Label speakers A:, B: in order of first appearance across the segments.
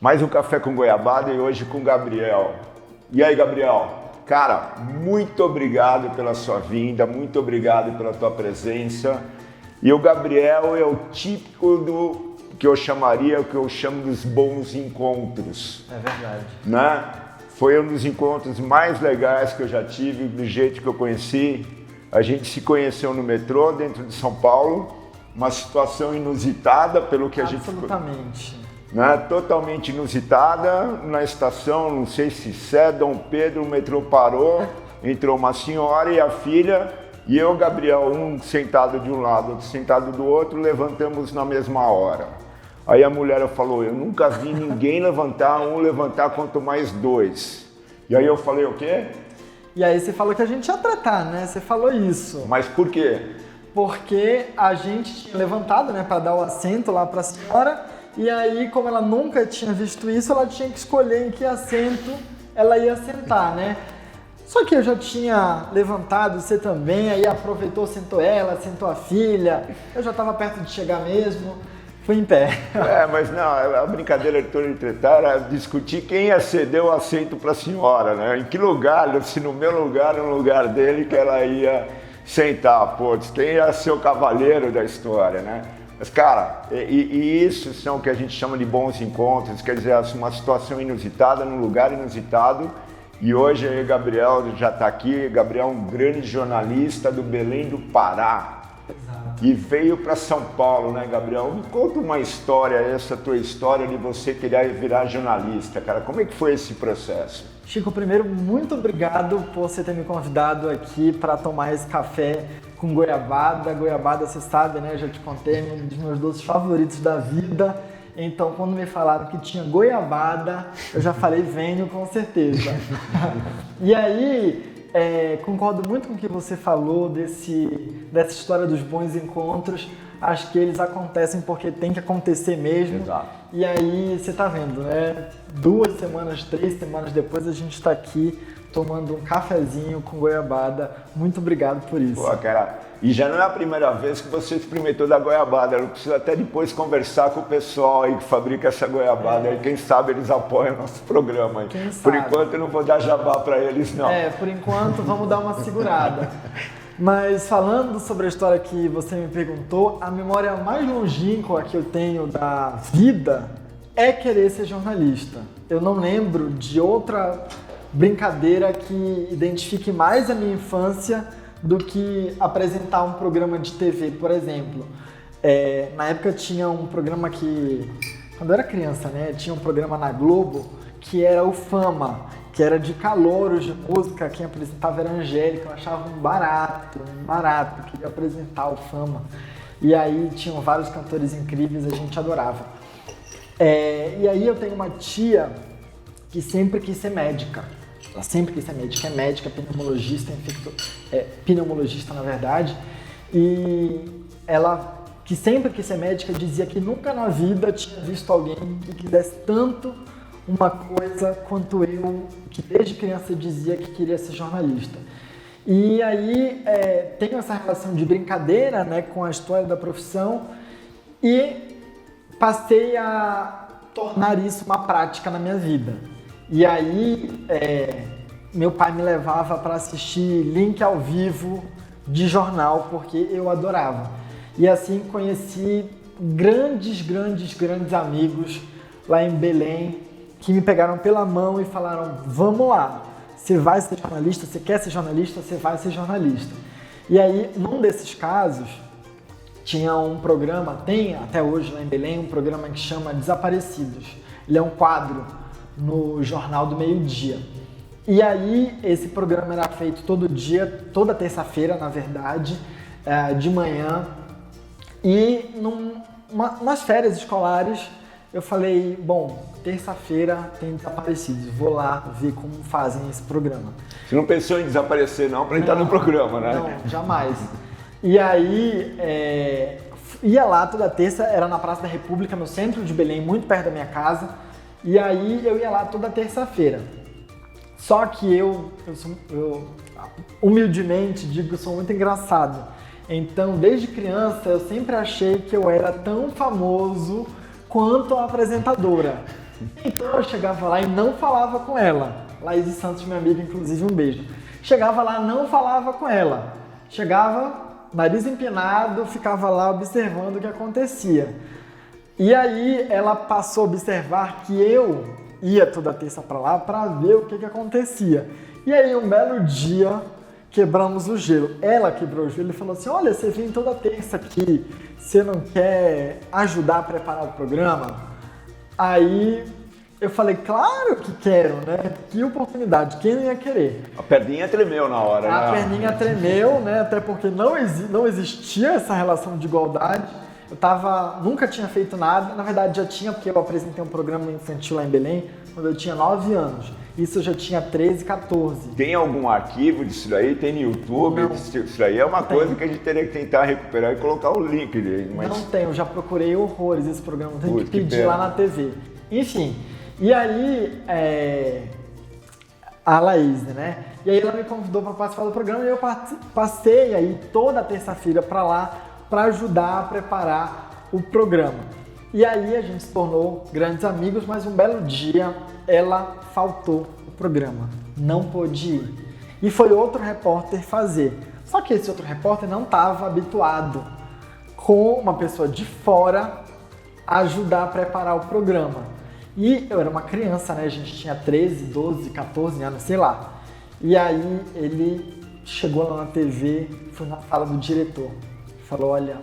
A: Mais um Café com Goiabada e hoje com o Gabriel. E aí, Gabriel? Cara, muito obrigado pela sua vinda, muito obrigado pela tua presença. E o Gabriel é o típico do que eu chamaria, o que eu chamo dos bons encontros.
B: É verdade.
A: Né? Foi um dos encontros mais legais que eu já tive, do jeito que eu conheci. A gente se conheceu no metrô, dentro de São Paulo, uma situação inusitada pelo que a gente...
B: Absolutamente.
A: Né? Totalmente inusitada, na estação, não sei se é Dom Pedro, o metrô parou, entrou uma senhora e a filha, e eu, Gabriel, um sentado de um lado, outro sentado do outro, levantamos na mesma hora. Aí a mulher falou, eu nunca vi ninguém levantar quanto mais dois. E aí eu falei, o quê?
B: E aí você falou que a gente ia tratar, né? Você falou isso.
A: Mas por quê?
B: Porque a gente tinha levantado, né, para dar o assento lá para a senhora, e aí, como ela nunca tinha visto isso, ela tinha que escolher em que assento ela ia sentar, né? Só que eu já tinha levantado, você também, aí aproveitou, sentou ela, sentou a filha, eu já estava perto de chegar mesmo, fui em pé.
A: Mas não, a brincadeira de todo entretar era discutir quem ia ceder o assento para a senhora, né? Em que lugar, se no meu lugar ou no lugar dele, que ela ia sentar, putz, quem ia ser o cavaleiro da história, né? Mas, cara, e isso são o que a gente chama de bons encontros, quer dizer, uma situação inusitada, num lugar inusitado. E hoje aí, Gabriel já está aqui. Gabriel é um grande jornalista do Belém do Pará.
B: Exato.
A: E veio para São Paulo, né, Gabriel? Me conta uma história, essa tua história de você querer virar jornalista, cara. Como é que foi esse processo?
B: Chico, primeiro, muito obrigado por você ter me convidado aqui para tomar esse café com goiabada. Goiabada, você sabe, né? Eu já te contei, é um dos meus doces favoritos da vida. Então, quando me falaram que tinha goiabada, eu já falei, venho com certeza. E aí, concordo muito com o que você falou dessa história dos bons encontros. Acho que eles acontecem porque tem que acontecer mesmo.
A: Exato.
B: E aí, você tá vendo, né? 2 semanas, 3 semanas depois, a gente está aqui tomando um cafezinho com goiabada. Muito obrigado por isso.
A: Pô, cara, e já não é a primeira vez que você experimentou da goiabada. Eu preciso até depois conversar com o pessoal aí que fabrica essa goiabada. E quem sabe eles apoiam o nosso programa aí.
B: Quem sabe?
A: Por enquanto eu não vou dar jabá para eles, não.
B: Por enquanto vamos dar uma segurada. Mas falando sobre a história que você me perguntou, a memória mais longínqua que eu tenho da vida é querer ser jornalista. Eu não lembro de outra brincadeira que identifique mais a minha infância do que apresentar um programa de TV, por exemplo. Na época tinha um programa que, quando eu era criança, né, tinha um programa na Globo que era o Fama, que era de calouros de música, quem apresentava era a Angélica, eu achava um barato, queria apresentar o Fama. E aí tinham vários cantores incríveis, a gente adorava. E aí eu tenho uma tia que sempre quis ser médica. Ela sempre quis ser médica, é médica, pneumologista na verdade. E ela, que sempre quis ser médica, dizia que nunca na vida tinha visto alguém que quisesse tanto uma coisa quanto eu, que desde criança dizia que queria ser jornalista. E aí tenho essa relação de brincadeira, né, com a história da profissão e passei a tornar isso uma prática na minha vida. E aí meu pai me levava para assistir link ao vivo de jornal, porque eu adorava. E assim conheci grandes amigos lá em Belém, que me pegaram pela mão e falaram, vamos lá, você vai ser jornalista, você quer ser jornalista, você vai ser jornalista. E aí, num desses casos, tinha um programa, tem até hoje lá em Belém, um programa que chama Desaparecidos. Ele é um quadro no Jornal do Meio-Dia. E aí, esse programa era feito todo dia, toda terça-feira, na verdade, de manhã. E nas férias escolares, eu falei, bom, terça-feira tem Desaparecidos, vou lá ver como fazem esse programa.
A: Você não pensou em desaparecer não para entrar no programa, né?
B: Não, jamais. E aí, ia lá toda terça, era na Praça da República, no centro de Belém, muito perto da minha casa. E aí eu ia lá toda terça-feira. Só que eu humildemente digo que eu sou muito engraçado. Então, desde criança, eu sempre achei que eu era tão famoso quanto a apresentadora. Então eu chegava lá e não falava com ela. Laís Santos, minha amiga, inclusive, um beijo. Chegava lá, não falava com ela. Chegava, nariz empinado, ficava lá observando o que acontecia. E aí ela passou a observar que eu ia toda terça para lá para ver o que acontecia. E aí um belo dia quebramos o gelo. Ela quebrou o gelo e falou assim, olha, você vem toda terça aqui, você não quer ajudar a preparar o programa? Aí eu falei, claro que quero, né? Que oportunidade, quem não ia querer?
A: A perninha tremeu na hora, né?
B: A perninha tremeu, né? Até porque não existia essa relação de igualdade. Nunca tinha feito nada, na verdade já tinha, porque eu apresentei um programa infantil lá em Belém, quando eu tinha 9 anos. Isso eu já tinha 13, 14.
A: Tem algum arquivo disso daí? Tem no YouTube?
B: Não.
A: Isso daí é uma coisa que a gente teria que tentar recuperar e colocar o link dele. Mas...
B: Não tem, eu já procurei horrores esse programa, tenho que pedir
A: pena.
B: lá na TV. Enfim, e aí a Laís, né? E aí ela me convidou para participar do programa e eu passei aí toda terça-feira para lá para ajudar a preparar o programa. E aí a gente se tornou grandes amigos, mas um belo dia ela faltou o programa, não pôde ir. E foi outro repórter fazer. Só que esse outro repórter não estava habituado com uma pessoa de fora ajudar a preparar o programa. E eu era uma criança, né? A gente tinha 13, 12, 14 anos, sei lá. E aí ele chegou lá na TV, foi na sala do diretor. Falou, olha,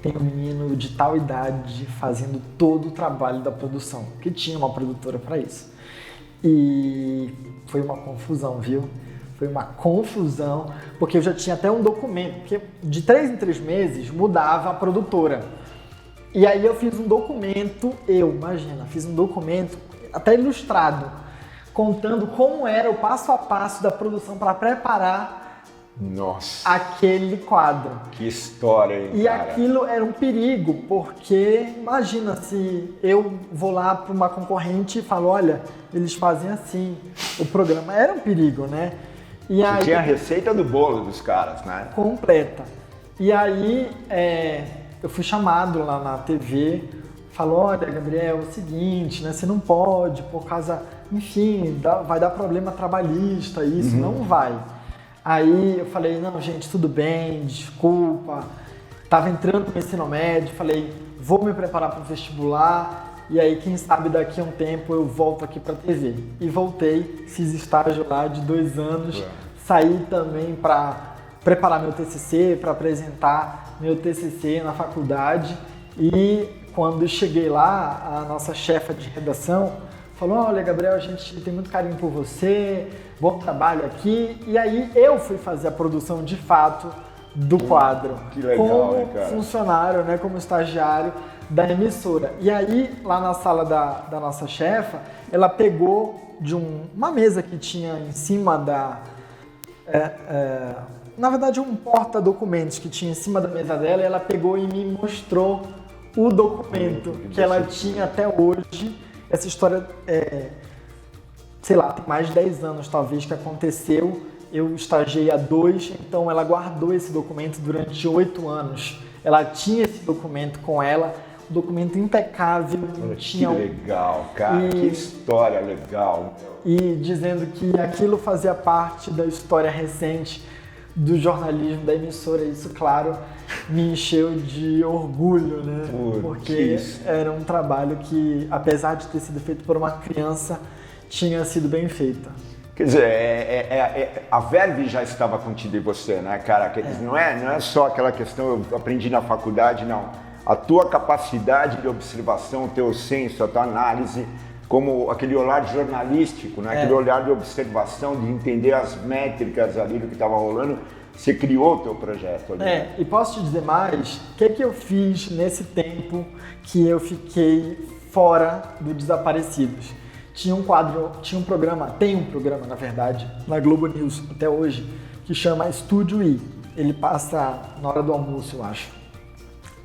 B: tem um menino de tal idade fazendo todo o trabalho da produção, que tinha uma produtora para isso. E foi uma confusão, viu? Foi uma confusão, porque eu já tinha até um documento, porque de 3 em 3 meses mudava a produtora. E aí eu fiz um documento, fiz um documento até ilustrado, contando como era o passo a passo da produção para preparar
A: Nossa,
B: aquele quadro.
A: que história, hein,
B: E
A: cara?
B: aquilo era um perigo, porque imagina se eu vou lá para uma concorrente e falo, olha, eles fazem assim, o programa era um perigo, né? E aí,
A: Tinha a receita do bolo dos caras, né?
B: completa. E aí eu fui chamado lá na TV, falou, olha, Gabriel, é o seguinte, né? Você não pode, por causa, enfim, vai dar problema trabalhista, isso não vai. Aí eu falei, não, gente, tudo bem, desculpa. Tava entrando no ensino médio, falei, vou me preparar para o vestibular e aí, quem sabe, daqui a um tempo eu volto aqui para a TV. E voltei, fiz estágio lá de 2 anos, saí também para preparar meu TCC, para apresentar meu TCC na faculdade. E quando cheguei lá, a nossa chefa de redação falou, olha, Gabriel, a gente tem muito carinho por você, bom trabalho aqui. E aí eu fui fazer a produção de fato do quadro.
A: Que legal,
B: como
A: hein, cara?
B: funcionário, né, como estagiário da emissora. E aí, lá na sala da nossa chefa, ela pegou de uma mesa que tinha em cima na verdade, um porta-documentos que tinha em cima da mesa dela, e ela pegou e me mostrou o documento que ela tinha até hoje. Essa história, sei lá, tem mais de 10 anos talvez que aconteceu. Eu estagiei há 2, então ela guardou esse documento durante 8 anos. Ela tinha esse documento com ela, um documento impecável.
A: Olha,
B: tinha
A: que legal, cara, que história legal.
B: E dizendo que aquilo fazia parte da história recente do jornalismo da emissora. Isso, claro, me encheu de orgulho, né? Porque era um trabalho que, apesar de ter sido feito por uma criança, tinha sido bem feito.
A: Quer dizer, a verve já estava contida em você, né, cara? Não é só aquela questão, eu aprendi na faculdade, não. A tua capacidade de observação, o teu senso, a tua análise, como aquele olhar jornalístico, né? Aquele olhar de observação, de entender as métricas ali do que estava rolando, você criou o teu projeto ali.
B: E posso te dizer mais, o que eu fiz nesse tempo que eu fiquei fora do Desaparecidos? Tinha um programa, tem um programa, na verdade, na Globo News até hoje, que chama Estúdio I. Ele passa na hora do almoço, eu acho.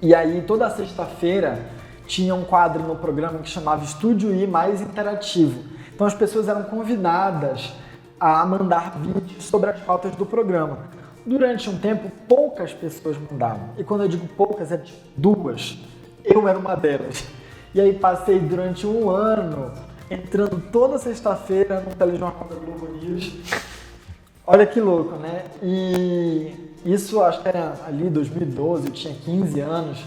B: E aí, toda sexta-feira, tinha um quadro no programa que chamava Estúdio I mais interativo. Então, as pessoas eram convidadas a mandar vídeos sobre as pautas do programa. Durante um tempo, poucas pessoas mandavam. E quando eu digo poucas, é tipo 2. Eu era uma delas. E aí passei durante um ano entrando toda sexta-feira no telejornal da Globo News. Olha que louco, né? E isso acho que era ali 2012, eu tinha 15 anos.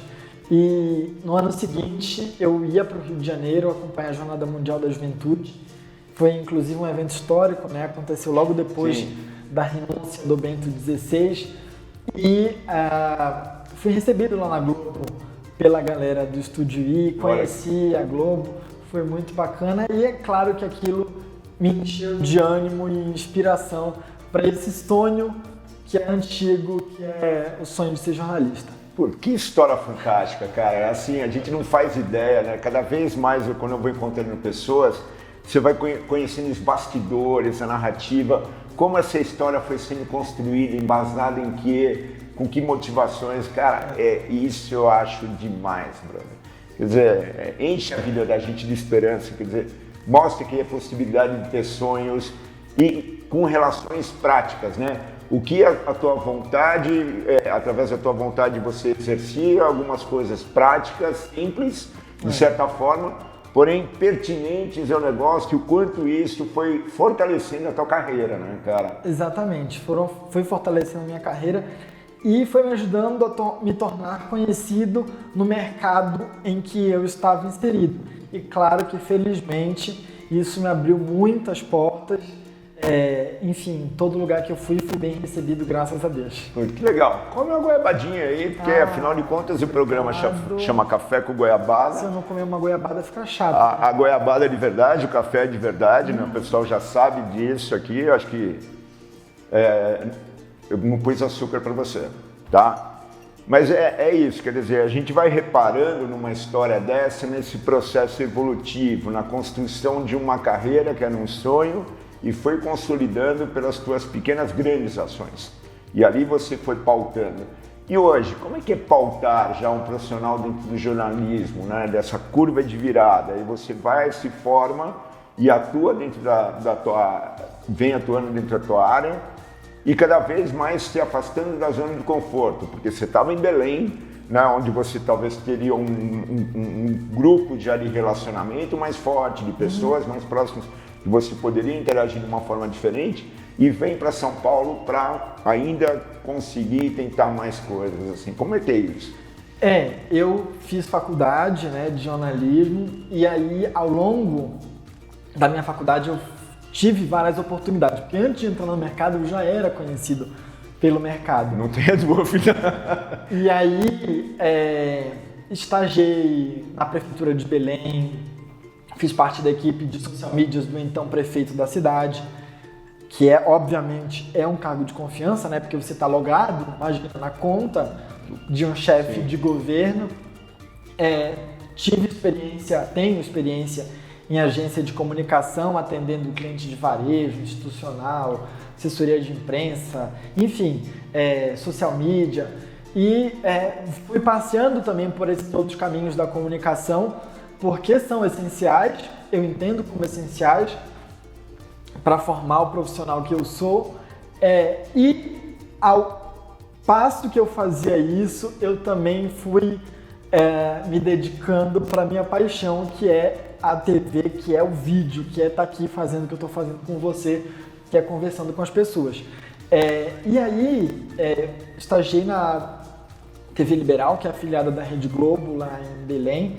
B: E no ano seguinte eu ia para o Rio de Janeiro acompanhar a Jornada Mundial da Juventude. Foi inclusive um evento histórico, né? Aconteceu logo depois da renúncia do Bento XVI. E fui recebido lá na Globo pela galera do Estúdio I, conheci a Globo, foi muito bacana. E é claro que aquilo me encheu de ânimo e inspiração para esse sonho que é antigo, que é o sonho de ser jornalista.
A: Pô, que história fantástica, cara. Assim, a gente não faz ideia, né? Cada vez mais, quando eu vou encontrando pessoas, você vai conhecendo os bastidores, a narrativa, como essa história foi sendo construída, embasada em quê, com que motivações. Cara, isso eu acho demais, brother. Quer dizer, enche a vida da gente de esperança, quer dizer, mostra que é possibilidade de ter sonhos e com relações práticas, né? O que a tua vontade, através da tua vontade você exercia algumas coisas práticas, simples, de certa forma, porém pertinentes ao negócio, e o quanto isso foi fortalecendo a tua carreira, né, cara?
B: Exatamente, foi fortalecendo a minha carreira e foi me ajudando a me tornar conhecido no mercado em que eu estava inserido. E claro que, felizmente, isso me abriu muitas portas. Enfim, todo lugar que eu fui bem recebido, graças a Deus.
A: Que legal. Come uma goiabadinha aí, porque afinal de contas o programa chama Café com Goiabada.
B: Se eu não comer uma goiabada fica chato.
A: A goiabada é de verdade, o café é de verdade, né? O pessoal já sabe disso aqui. Eu acho que eu não pus açúcar para você, tá? Mas é isso, quer dizer, a gente vai reparando numa história dessa, nesse processo evolutivo, na construção de uma carreira que era um sonho, e foi consolidando pelas tuas pequenas grandes ações. E ali você foi pautando. E hoje, como é que é pautar já um profissional dentro do jornalismo, né? Dessa curva de virada? E você vai, se forma e atua dentro vem atuando dentro da tua área e cada vez mais se afastando da zona de conforto, porque você estava em Belém, né? Onde você talvez teria um grupo já de relacionamento mais forte, de pessoas mais próximas, que você poderia interagir de uma forma diferente, e vem para São Paulo para ainda conseguir tentar mais coisas, assim. Como é que é isso?
B: Eu fiz faculdade, né, de jornalismo, e aí ao longo da minha faculdade eu tive várias oportunidades, porque antes de entrar no mercado eu já era conhecido pelo mercado.
A: Não tenha dúvida.
B: E aí estagiei na prefeitura de Belém, fiz parte da equipe de social medias do então prefeito da cidade, que obviamente é um cargo de confiança, né? Porque você está logado, imagina, na conta de um chefe de governo. Tenho experiência em agência de comunicação, atendendo cliente de varejo, institucional, assessoria de imprensa, enfim, social media. E fui passeando também por esses outros caminhos da comunicação, porque são essenciais, eu entendo como essenciais para formar o profissional que eu sou, e ao passo que eu fazia isso, eu também fui me dedicando para a minha paixão, que é a TV, que é o vídeo, que é estar aqui fazendo o que eu estou fazendo com você, que é conversando com as pessoas. E aí, estagiei na TV Liberal, que é afiliada da Rede Globo, lá em Belém.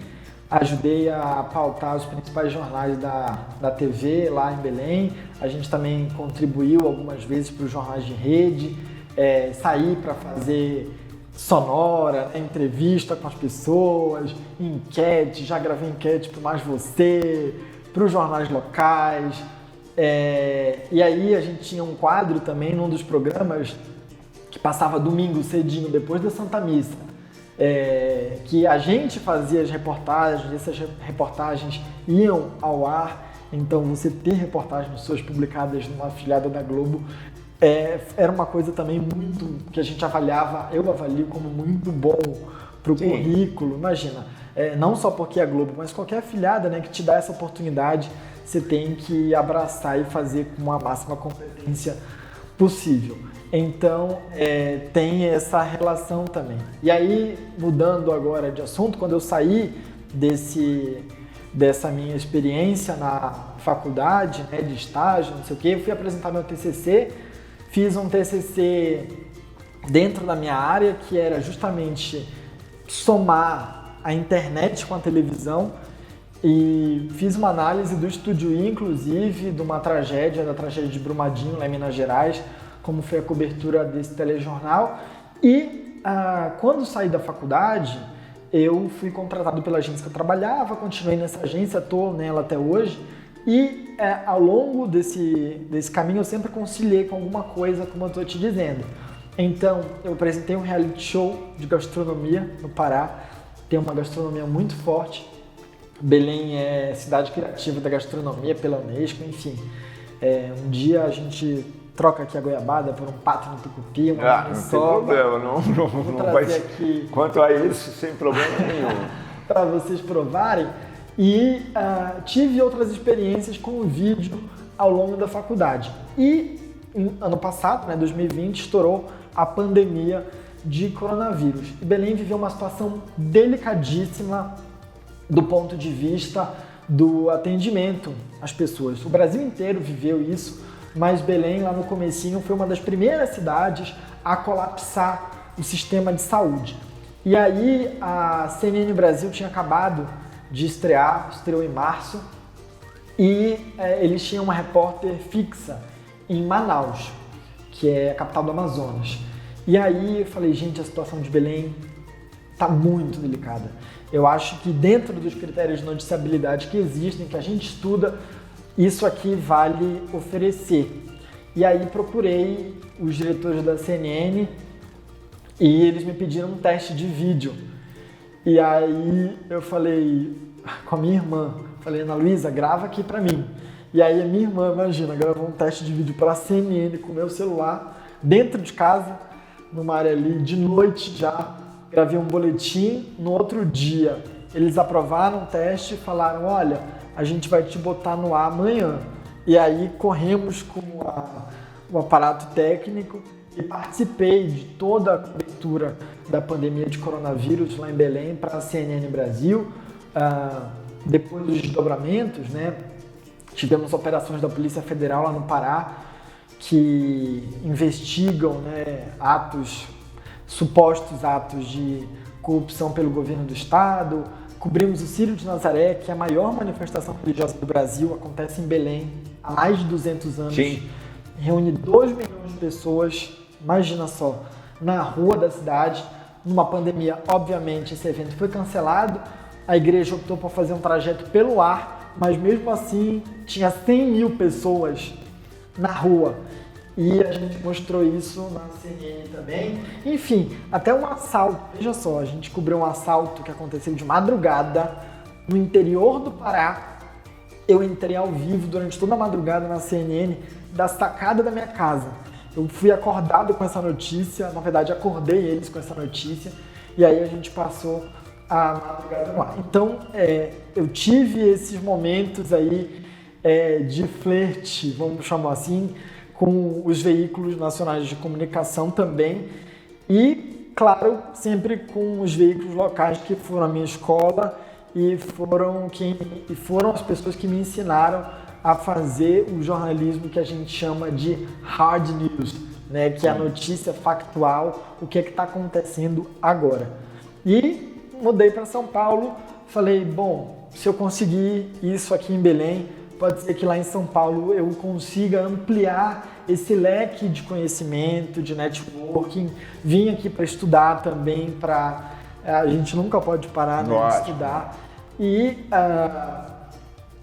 B: Ajudei a pautar os principais jornais da TV lá em Belém. A gente também contribuiu algumas vezes para os jornais de rede, saí para fazer sonora, entrevista com as pessoas, enquete, já gravei enquete para o Mais Você, para os jornais locais. E aí a gente tinha um quadro também num dos programas que passava domingo cedinho, depois da Santa Missa. Que a gente fazia as reportagens, essas reportagens iam ao ar, então você ter reportagens suas publicadas numa afiliada da Globo era uma coisa também muito que a gente eu avalio como muito bom para o currículo. Imagina, não só porque é a Globo, mas qualquer afiliada, né, que te dá essa oportunidade, você tem que abraçar e fazer com a máxima competência possível. Então, tem essa relação também. E aí, mudando agora de assunto, quando eu saí dessa minha experiência na faculdade, né, de estágio, não sei o quê, eu fui apresentar meu TCC, fiz um TCC dentro da minha área, que era justamente somar a internet com a televisão, e fiz uma análise do Estúdio I, inclusive, de uma tragédia, da tragédia de Brumadinho, lá em Minas Gerais, como foi a cobertura desse telejornal. E quando saí da faculdade, eu fui contratado pela agência que eu trabalhava, continuei nessa agência, estou nela até hoje, e ao longo desse caminho eu sempre conciliei com alguma coisa, como eu estou te dizendo. Então, eu apresentei um reality show de gastronomia no Pará, tem uma gastronomia muito forte. Belém é cidade criativa da gastronomia pela Unesco, enfim. Um dia a gente troca aqui a goiabada por um pato no tucupi, uma
A: não tem problema, não vai aqui quanto a isso, sem problema nenhum.
B: Para vocês provarem. E tive outras experiências com o vídeo ao longo da faculdade. E ano passado, né, 2020, estourou a pandemia de coronavírus. E Belém viveu uma situação delicadíssima do ponto de vista do atendimento às pessoas. O Brasil inteiro viveu isso, mas Belém, lá no comecinho, foi uma das primeiras cidades a colapsar o sistema de saúde. E aí a CNN Brasil tinha acabado de estreou em março, e eles tinham uma repórter fixa em Manaus, que é a capital do Amazonas. E aí eu falei, gente, a situação de Belém está muito delicada. Eu acho que dentro dos critérios de noticiabilidade que existem, que a gente estuda, isso aqui vale oferecer. E aí procurei os diretores da CNN e eles me pediram um teste de vídeo. E aí eu falei com a minha irmã, falei, Ana Luísa, grava aqui pra mim. E aí a minha irmã, imagina, gravou um teste de vídeo para a CNN com o meu celular, dentro de casa, numa área ali, de noite já. Gravei um boletim, no outro dia eles aprovaram o teste e falaram, olha, a gente vai te botar no ar amanhã. E aí corremos com o aparato técnico e participei de toda a cobertura da pandemia de coronavírus lá em Belém para a CNN Brasil. Depois dos desdobramentos, né, tivemos operações da Polícia Federal lá no Pará que investigam, né, supostos atos de corrupção pelo governo do estado. Cobrimos o Círio de Nazaré, que é a maior manifestação religiosa do Brasil, acontece em Belém há mais de 200 anos.
A: Sim.
B: Reúne 2 milhões de pessoas, imagina só, na rua da cidade, numa pandemia. Obviamente esse evento foi cancelado, a igreja optou por fazer um trajeto pelo ar, mas mesmo assim tinha 100 mil pessoas na rua. E a gente mostrou isso na CNN também. Enfim, até um assalto. Veja só, a gente cobriu um assalto que aconteceu de madrugada no interior do Pará. Eu entrei ao vivo durante toda a madrugada na CNN, da sacada da minha casa. Eu fui acordado com essa notícia, na verdade acordei eles com essa notícia, e aí a gente passou a madrugada no ar. Então, eu tive esses momentos aí de flerte, vamos chamar assim, com os veículos nacionais de comunicação também, e, claro, sempre com os veículos locais que foram a minha escola e foram as pessoas que me ensinaram a fazer o jornalismo que a gente chama de hard news, né, que é a notícia factual, o que é que está acontecendo agora. E mudei para São Paulo, falei, bom, se eu conseguir isso aqui em Belém, pode ser que lá em São Paulo eu consiga ampliar esse leque de conhecimento, de networking. Vim aqui para estudar também, a gente nunca pode parar, né, de estudar. E,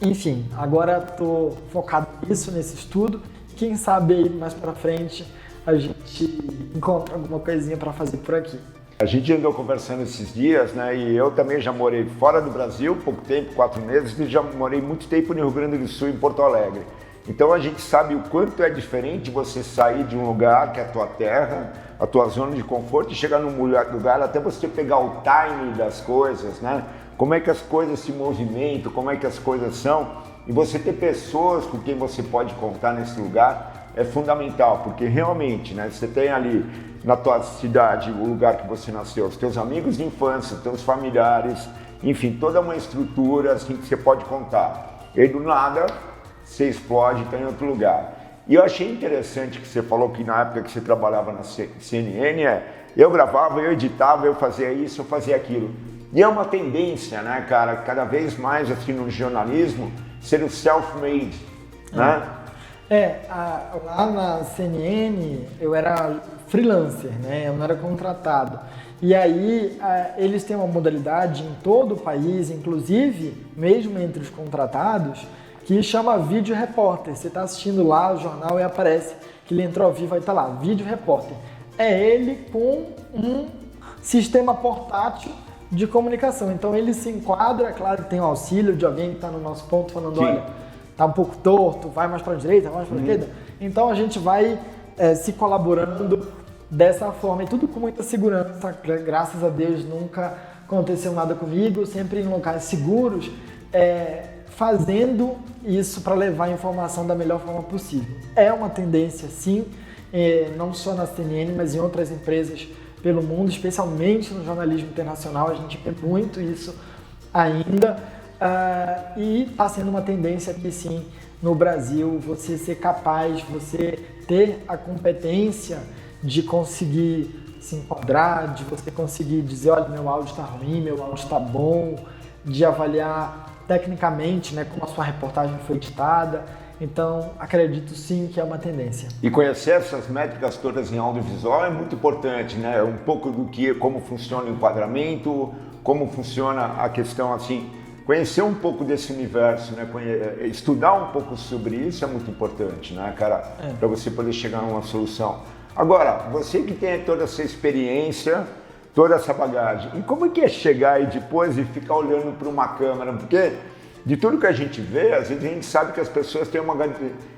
B: enfim, agora estou focado nisso, nesse estudo. Quem sabe aí mais para frente a gente encontra alguma coisinha para fazer por aqui.
A: A gente andou conversando esses dias, né? E eu também já morei fora do Brasil, pouco tempo, 4 meses, e já morei muito tempo no Rio Grande do Sul, em Porto Alegre. Então a gente sabe o quanto é diferente você sair de um lugar que é a tua terra, a tua zona de conforto, e chegar num lugar até você pegar o time das coisas, né? Como é que as coisas se movimentam, como é que as coisas são, e você ter pessoas com quem você pode contar nesse lugar é fundamental, porque realmente, né, você tem ali na tua cidade, o lugar que você nasceu, os teus amigos de infância, os teus familiares, enfim, toda uma estrutura assim que você pode contar. E aí do nada você explode e está em outro lugar. E eu achei interessante que você falou que na época que você trabalhava na CNN, eu gravava, eu editava, eu fazia isso, eu fazia aquilo. E é uma tendência, né, cara, cada vez mais assim no jornalismo, ser o self-made, né?
B: Lá na CNN eu era freelancer, né? Eu não era contratado. E aí eles têm uma modalidade em todo o país, inclusive mesmo entre os contratados, que chama vídeo repórter. Você está assistindo lá o jornal e aparece que ele entrou ao vivo, vai estar lá, vídeo repórter. É ele com um sistema portátil de comunicação. Então ele se enquadra, claro que tem o auxílio de alguém que está no nosso ponto falando,
A: Sim.
B: olha, tá um pouco torto, vai mais para a direita, vai mais para a esquerda. Então a gente vai se colaborando dessa forma e tudo com muita segurança. Graças a Deus nunca aconteceu nada comigo, sempre em locais seguros, fazendo isso para levar a informação da melhor forma possível. É uma tendência, sim, não só na CNN, mas em outras empresas pelo mundo, especialmente no jornalismo internacional, a gente vê muito isso ainda. E está sendo uma tendência aqui, sim, no Brasil, você ser capaz, você ter a competência de conseguir se enquadrar, de você conseguir dizer, olha, meu áudio está ruim, meu áudio está bom, de avaliar tecnicamente, né, como a sua reportagem foi editada. Então, acredito sim que é uma tendência.
A: E conhecer essas métricas todas em audiovisual é muito importante, né? Um pouco do que, como funciona o enquadramento, como funciona a questão assim, conhecer um pouco desse universo, né? Estudar um pouco sobre isso é muito importante, né, cara? Para você poder chegar a uma solução. Agora, você que tem toda essa experiência, toda essa bagagem, e como é que é chegar aí depois e ficar olhando para uma câmera? Porque de tudo que a gente vê, às vezes a gente sabe que as pessoas têm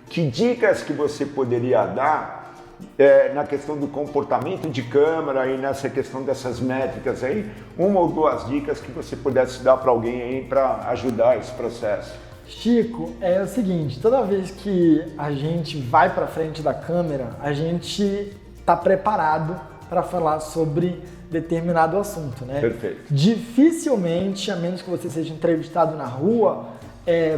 A: que dicas que você poderia dar na questão do comportamento de câmera e nessa questão dessas métricas aí, uma ou duas dicas que você pudesse dar para alguém aí para ajudar esse processo.
B: Chico, é o seguinte, toda vez que a gente vai para frente da câmera, a gente está preparado para falar sobre determinado assunto, né?
A: Perfeito.
B: Dificilmente, a menos que você seja entrevistado na rua,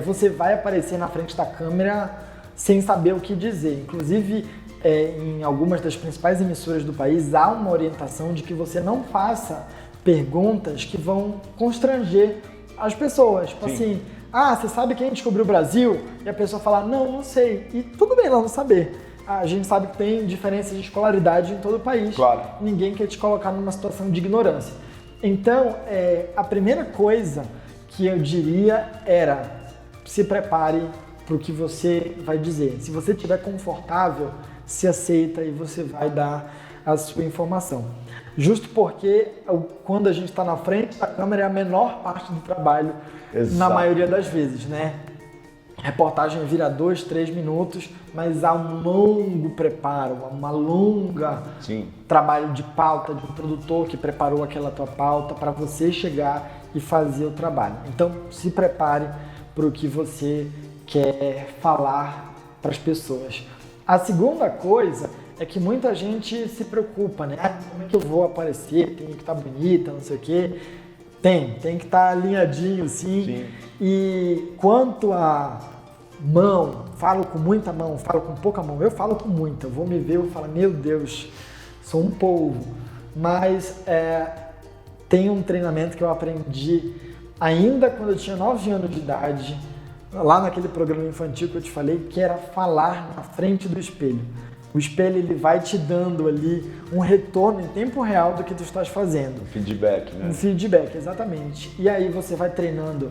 B: você vai aparecer na frente da câmera sem saber o que dizer. Inclusive, em algumas das principais emissoras do país, há uma orientação de que você não faça perguntas que vão constranger as pessoas. Tipo assim, você sabe quem descobriu o Brasil? E a pessoa fala, não sei. E tudo bem ela não saber. A gente sabe que tem diferenças de escolaridade em todo o país.
A: Claro.
B: Ninguém quer te colocar numa situação de ignorância. Então, a primeira coisa que eu diria era se prepare para o que você vai dizer. Se você estiver confortável, se aceita e você vai dar a sua informação. Justo porque quando a gente está na frente da câmera é a menor parte do trabalho. Exato. Na maioria das vezes, né? A reportagem vira 2, 3 minutos, mas há um longo preparo, uma longa trabalho de pauta de um produtor que preparou aquela tua pauta para você chegar e fazer o trabalho. Então, se prepare para o que você quer falar para as pessoas. A segunda coisa é que muita gente se preocupa, né? Como é que eu vou aparecer? Tem que estar bonita, não sei o quê. Tem que estar alinhadinho, sim. E quanto a mão, falo com muita mão, falo com pouca mão, eu falo com muita, eu vou me ver, eu falo, meu Deus, sou um polvo. Mas tem um treinamento que eu aprendi ainda quando eu tinha 9 anos de idade, lá naquele programa infantil que eu te falei, que era falar na frente do espelho. O espelho ele vai te dando ali um retorno em tempo real do que tu estás fazendo.
A: Um feedback, né?
B: Um feedback, exatamente. E aí você vai treinando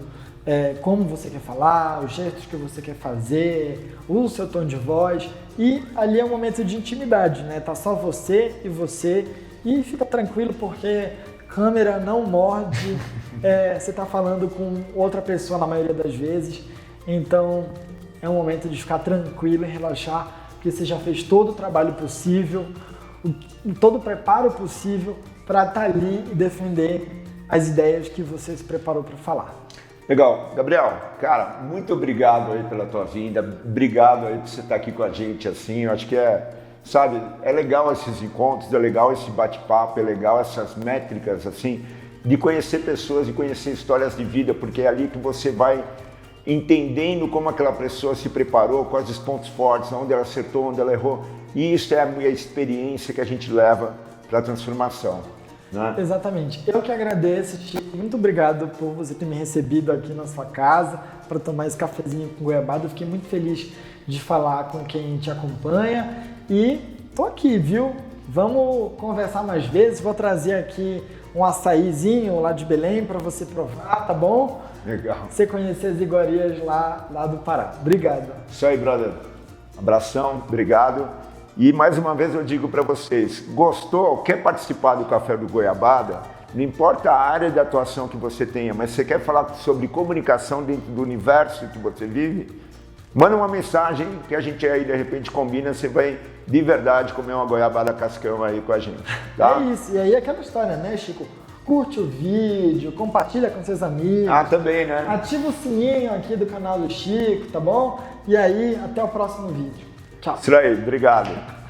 B: como você quer falar, os gestos que você quer fazer, o seu tom de voz. E ali é um momento de intimidade, né? Tá só você e fica tranquilo porque câmera não morde. Você tá falando com outra pessoa na maioria das vezes. Então é um momento de ficar tranquilo e relaxar. Porque você já fez todo o trabalho possível, todo o preparo possível para estar ali e defender as ideias que você se preparou para falar.
A: Legal. Gabriel, cara, muito obrigado aí pela tua vinda, obrigado aí por você estar aqui com a gente assim, eu acho que é legal esses encontros, é legal esse bate-papo, é legal essas métricas assim, de conhecer pessoas e conhecer histórias de vida, porque é ali que você vai entendendo como aquela pessoa se preparou, quais os pontos fortes, onde ela acertou, onde ela errou. E isso é a experiência que a gente leva para a transformação. Né?
B: Exatamente. Eu que agradeço, Chico. Muito obrigado por você ter me recebido aqui na sua casa para tomar esse cafezinho com goiabada. Eu fiquei muito feliz de falar com quem te acompanha e tô aqui, viu? Vamos conversar mais vezes. Vou trazer aqui um açaizinho lá de Belém para você provar, tá bom?
A: Legal.
B: Você conhecer as iguarias lá do Pará. Obrigado.
A: Isso aí, brother. Abração, obrigado. E mais uma vez eu digo para vocês, gostou, quer participar do Café do Goiabada? Não importa a área de atuação que você tenha, mas você quer falar sobre comunicação dentro do universo que você vive? Manda uma mensagem que a gente aí de repente combina, você vai de verdade comer uma goiabada cascão aí com a gente, tá?
B: É isso, e aí aquela história, né, Chico? Curte o vídeo, compartilha com seus amigos.
A: Ah, também, né?
B: Ativa o sininho aqui do canal do Chico, tá bom? E aí, até o próximo vídeo. Tchau.
A: Isso aí, obrigado.